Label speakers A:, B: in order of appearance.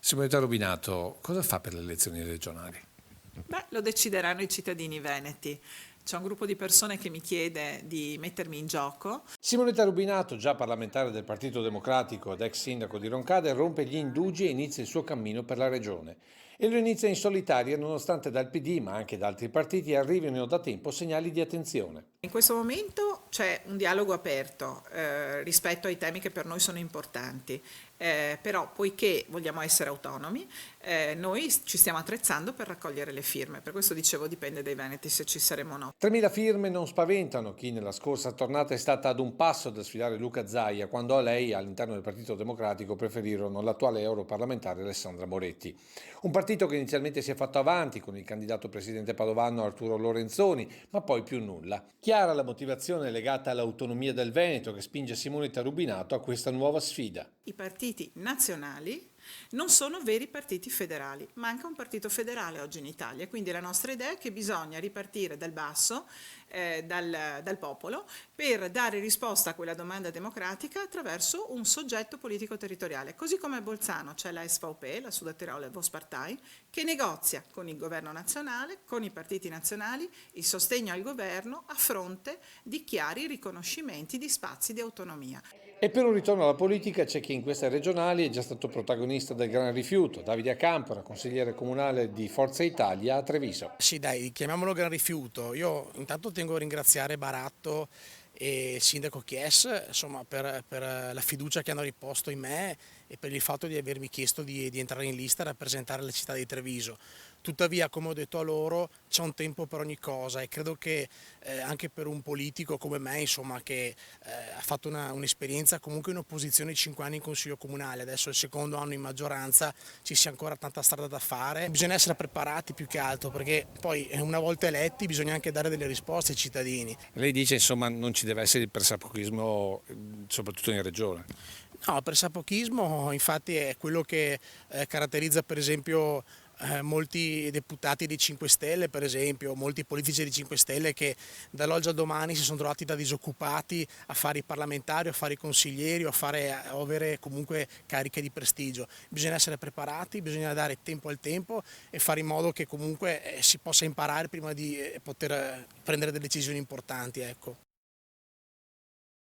A: Simonetta Rubinato, cosa fa per le elezioni regionali?
B: Beh, lo decideranno i cittadini veneti. C'è un gruppo di persone che mi chiede di mettermi in gioco.
A: Simonetta Rubinato, già parlamentare del Partito Democratico ed ex sindaco di Roncade, rompe gli indugi e inizia il suo cammino per la regione. E lo inizia in solitaria nonostante dal PD, ma anche da altri partiti, arrivino da tempo segnali di attenzione.
B: In questo momento c'è un dialogo aperto rispetto ai temi che per noi sono importanti, però poiché vogliamo essere autonomi, noi ci stiamo attrezzando per raccogliere le firme. Per questo dicevo dipende dai veneti se ci saremo o no.
A: 3.000 firme non spaventano chi nella scorsa tornata è stata ad un passo da sfidare Luca Zaia, quando a lei, all'interno del Partito Democratico, preferirono l'attuale europarlamentare Alessandra Moretti. Un partito che inizialmente si è fatto avanti con il candidato presidente padovano Arturo Lorenzoni, ma poi più nulla. Chiara la motivazione legata all'autonomia del Veneto che spinge Simonetta Rubinato a questa nuova sfida.
B: I partiti nazionali non sono veri partiti federali, manca un partito federale oggi in Italia, quindi la nostra idea è che bisogna ripartire dal basso, dal popolo, per dare risposta a quella domanda democratica attraverso un soggetto politico territoriale. Così come a Bolzano c'è la SVP, la Südtiroler Volkspartei, che negozia con il governo nazionale, con i partiti nazionali, il sostegno al governo a fronte di chiari riconoscimenti di spazi di autonomia.
A: E per un ritorno alla politica c'è chi in queste regionali è già stato protagonista del gran rifiuto, Davide Acampora, consigliere comunale di Forza Italia a Treviso.
C: Sì, dai, chiamiamolo gran rifiuto. Io intanto tengo a ringraziare Baratto e il sindaco Chies, insomma, per la fiducia che hanno riposto in me e per il fatto di avermi chiesto di entrare in lista a rappresentare la città di Treviso. Tuttavia, come ho detto a loro, c'è un tempo per ogni cosa e credo che anche per un politico come me, insomma, che ha fatto un'esperienza comunque in opposizione 5 anni in Consiglio Comunale, adesso è il secondo anno in maggioranza, ci sia ancora tanta strada da fare. Bisogna essere preparati più che altro, perché poi una volta eletti bisogna anche dare delle risposte ai cittadini.
A: Lei dice insomma non ci deve essere il pressapochismo soprattutto in regione.
C: No, il pressapochismo infatti è quello che caratterizza per esempio molti deputati di 5 Stelle, per esempio, molti politici di 5 Stelle che dall'oggi al domani si sono trovati da disoccupati a fare i parlamentari, a fare i consiglieri, a avere comunque cariche di prestigio. Bisogna essere preparati, bisogna dare tempo al tempo e fare in modo che comunque si possa imparare prima di poter prendere delle decisioni importanti, ecco.